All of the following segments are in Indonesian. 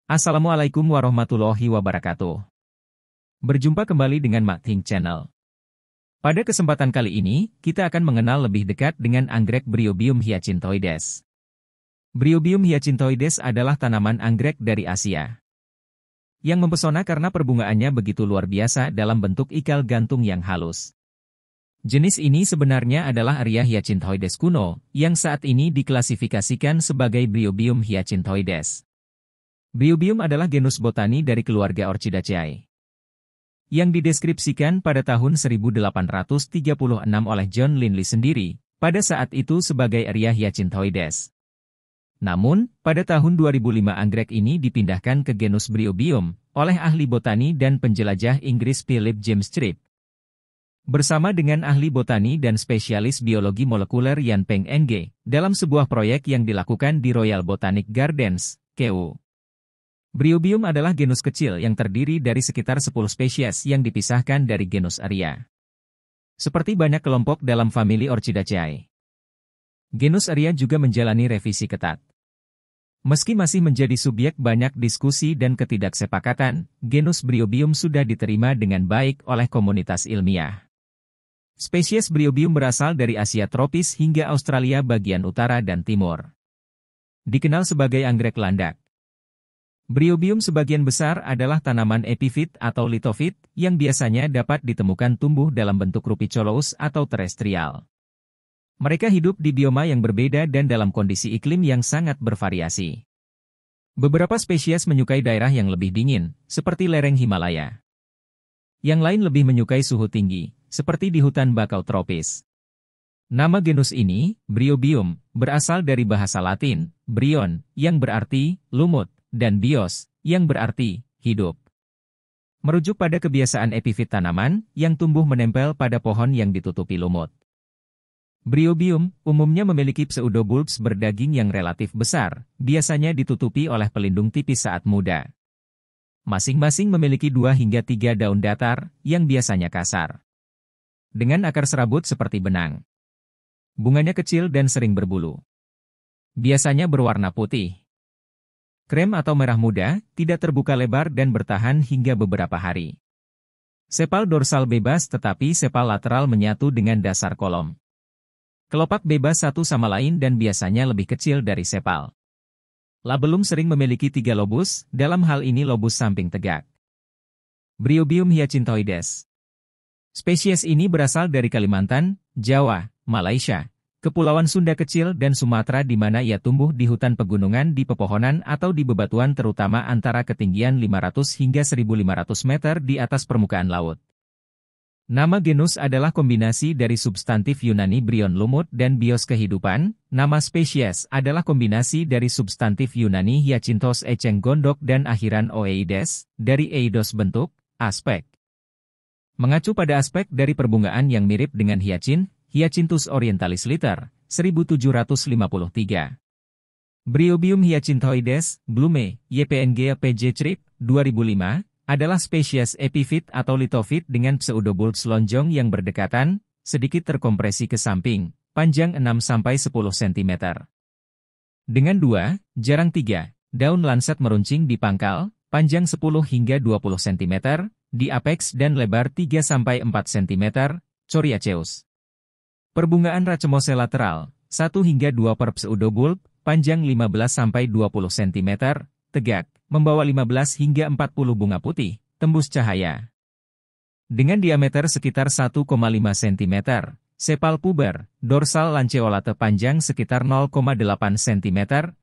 Assalamualaikum warahmatullahi wabarakatuh. Berjumpa kembali dengan Makting Channel. Pada kesempatan kali ini, kita akan mengenal lebih dekat dengan anggrek Bryophyum hyacinthoides. Bryophyum hyacinthoides adalah tanaman anggrek dari Asia yang mempesona karena perbungaannya begitu luar biasa dalam bentuk ikal gantung yang halus. Jenis ini sebenarnya adalah Aria hyacinthoides kuno, yang saat ini diklasifikasikan sebagai Bryophyum hyacinthoides. Bryophyum adalah genus botani dari keluarga Orchidaceae, yang dideskripsikan pada tahun 1836 oleh John Lindley sendiri, pada saat itu sebagai Aria hyacinthoides. Namun, pada tahun 2005 anggrek ini dipindahkan ke genus Bryophyum oleh ahli botani dan penjelajah Inggris Philip James Tripp, bersama dengan ahli botani dan spesialis biologi molekuler Yan Peng Ng, dalam sebuah proyek yang dilakukan di Royal Botanic Gardens, Kew. Bryophyum adalah genus kecil yang terdiri dari sekitar 10 spesies yang dipisahkan dari genus Aria. Seperti banyak kelompok dalam famili Orchidaceae, genus Aria juga menjalani revisi ketat. Meski masih menjadi subjek banyak diskusi dan ketidaksepakatan, genus Bryophyum sudah diterima dengan baik oleh komunitas ilmiah. Spesies Bryophyum berasal dari Asia tropis hingga Australia bagian utara dan timur. Dikenal sebagai anggrek landak. Bryophyum sebagian besar adalah tanaman epifit atau litofit, yang biasanya dapat ditemukan tumbuh dalam bentuk rupicolous atau terestrial. Mereka hidup di bioma yang berbeda dan dalam kondisi iklim yang sangat bervariasi. Beberapa spesies menyukai daerah yang lebih dingin, seperti lereng Himalaya. Yang lain lebih menyukai suhu tinggi, seperti di hutan bakau tropis. Nama genus ini, Bryophyum, berasal dari bahasa Latin, bryon, yang berarti lumut, dan bios, yang berarti hidup. Merujuk pada kebiasaan epifit tanaman, yang tumbuh menempel pada pohon yang ditutupi lumut. Bryophyum umumnya memiliki pseudobulbs berdaging yang relatif besar, biasanya ditutupi oleh pelindung tipis saat muda. Masing-masing memiliki 2 hingga 3 daun datar, yang biasanya kasar, dengan akar serabut seperti benang. Bunganya kecil dan sering berbulu. Biasanya berwarna putih, krem atau merah muda, tidak terbuka lebar dan bertahan hingga beberapa hari. Sepal dorsal bebas tetapi sepal lateral menyatu dengan dasar kolom. Kelopak bebas satu sama lain dan biasanya lebih kecil dari sepal. Labellum sering memiliki 3 lobus, dalam hal ini lobus samping tegak. Bryophyum hyacinthoides. Spesies ini berasal dari Kalimantan, Jawa, Malaysia, Kepulauan Sunda kecil dan Sumatera di mana ia tumbuh di hutan pegunungan di pepohonan atau di bebatuan terutama antara ketinggian 500 hingga 1500 meter di atas permukaan laut. Nama genus adalah kombinasi dari substantif Yunani bryon lumut dan bios kehidupan. Nama spesies adalah kombinasi dari substantif Yunani hyacinthos eceng gondok dan akhiran oeides, dari eidos bentuk, aspek. Mengacu pada aspek dari perbungaan yang mirip dengan hyacin, Hyacinthus orientalis Litter, 1753. Bryophyum hyacinthoides, Blume, YPNG PJ Tripp, 2005, adalah spesies epifit atau litofit dengan pseudobulbs lonjong yang berdekatan, sedikit terkompresi ke samping, panjang 6-10 cm. Dengan 2, jarang 3, daun lancet meruncing di pangkal, panjang 10 hingga 20 cm, di apeks dan lebar 3-4 cm, coriaceous. Perbungaan racemose lateral, 1 hingga 2 per pseudobulb, panjang 15-20 cm, tegak, membawa 15 hingga 40 bunga putih, tembus cahaya. Dengan diameter sekitar 1,5 cm, sepal puber, dorsal lanceolate panjang sekitar 0,8 cm,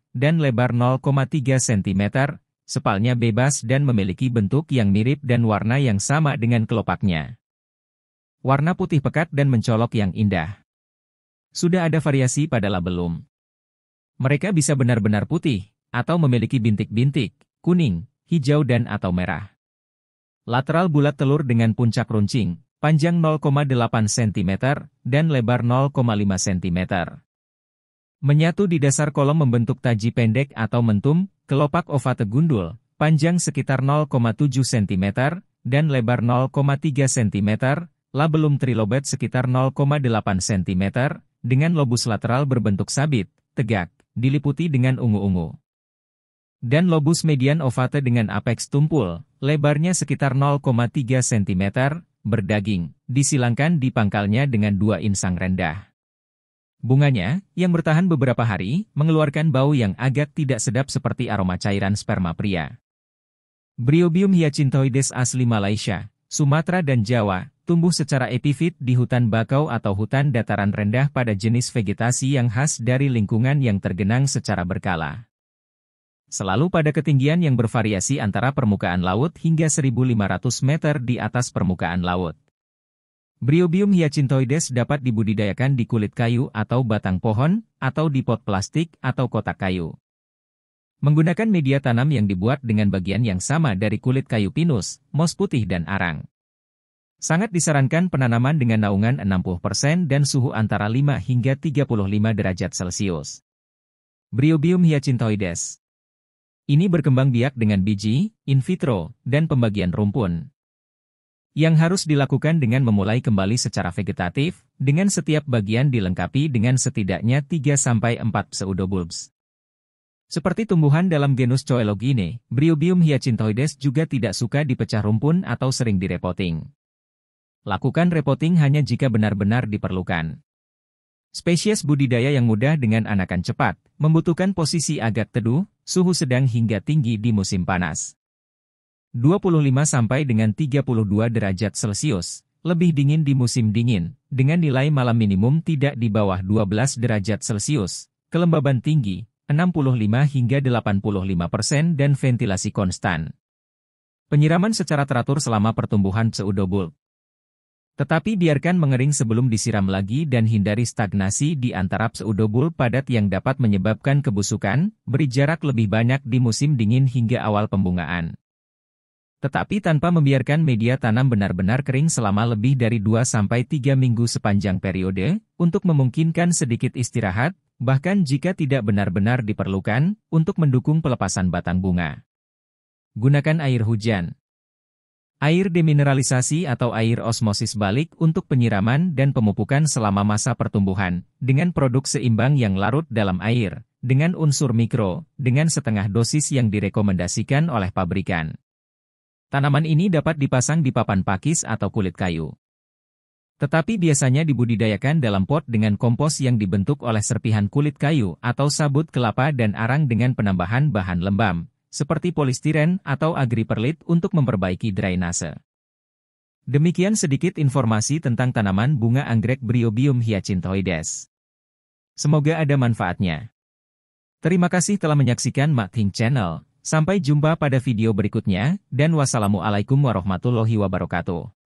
dan lebar 0,3 cm, sepalnya bebas dan memiliki bentuk yang mirip dan warna yang sama dengan kelopaknya. Warna putih pekat dan mencolok yang indah. Sudah ada variasi pada labellum. Mereka bisa benar-benar putih, atau memiliki bintik-bintik, kuning, hijau dan atau merah. Lateral bulat telur dengan puncak runcing, panjang 0,8 cm, dan lebar 0,5 cm. Menyatu di dasar kolom membentuk taji pendek atau mentum, kelopak ovate gundul, panjang sekitar 0,7 cm, dan lebar 0,3 cm, labellum trilobate sekitar 0,8 cm, dengan lobus lateral berbentuk sabit, tegak, diliputi dengan ungu-ungu. dan lobus median ovate dengan apeks tumpul, lebarnya sekitar 0,3 cm, berdaging, disilangkan di pangkalnya dengan 2 insang rendah. Bunganya, yang bertahan beberapa hari, mengeluarkan bau yang agak tidak sedap seperti aroma cairan sperma pria. Bryophyum hyacinthoides asli Malaysia, Sumatera dan Jawa, tumbuh secara epifit di hutan bakau atau hutan dataran rendah pada jenis vegetasi yang khas dari lingkungan yang tergenang secara berkala. Selalu pada ketinggian yang bervariasi antara permukaan laut hingga 1.500 meter di atas permukaan laut. Bryophyum hyacinthoides dapat dibudidayakan di kulit kayu atau batang pohon, atau di pot plastik atau kotak kayu. Menggunakan media tanam yang dibuat dengan bagian yang sama dari kulit kayu pinus, mos putih dan arang. Sangat disarankan penanaman dengan naungan 60% dan suhu antara 5 hingga 35 derajat Celcius. Bryophyum hyacinthoides ini berkembang biak dengan biji, in vitro, dan pembagian rumpun. Yang harus dilakukan dengan memulai kembali secara vegetatif, dengan setiap bagian dilengkapi dengan setidaknya 3-4 pseudobulbs. Seperti tumbuhan dalam genus Coelogine, Bryophyum hyacinthoides juga tidak suka dipecah rumpun atau sering direpotting. Lakukan repotting hanya jika benar-benar diperlukan. Spesies budidaya yang mudah dengan anakan cepat, membutuhkan posisi agak teduh, suhu sedang hingga tinggi di musim panas. 25-32 derajat Celcius, lebih dingin di musim dingin, dengan nilai malam minimum tidak di bawah 12 derajat Celcius, kelembaban tinggi, 65-85% dan ventilasi konstan. Penyiraman secara teratur selama pertumbuhan pseudobulb. Tetapi biarkan mengering sebelum disiram lagi dan hindari stagnasi di antara pseudobulb padat yang dapat menyebabkan kebusukan, beri jarak lebih banyak di musim dingin hingga awal pembungaan. Tetapi tanpa membiarkan media tanam benar-benar kering selama lebih dari 2-3 minggu sepanjang periode, untuk memungkinkan sedikit istirahat, bahkan jika tidak benar-benar diperlukan, untuk mendukung pelepasan batang bunga. Gunakan air hujan. Air demineralisasi atau air osmosis balik untuk penyiraman dan pemupukan selama masa pertumbuhan, dengan produk seimbang yang larut dalam air, dengan unsur mikro, dengan setengah dosis yang direkomendasikan oleh pabrikan. Tanaman ini dapat dipasang di papan pakis atau kulit kayu. Tetapi biasanya dibudidayakan dalam pot dengan kompos yang dibentuk oleh serpihan kulit kayu atau sabut kelapa dan arang dengan penambahan bahan lembam, seperti polistiren atau agriperlit untuk memperbaiki drainase. Demikian sedikit informasi tentang tanaman bunga anggrek Bryophyum hyacinthoides. Semoga ada manfaatnya. Terima kasih telah menyaksikan Makthing Channel. Sampai jumpa pada video berikutnya, dan wassalamualaikum warahmatullahi wabarakatuh.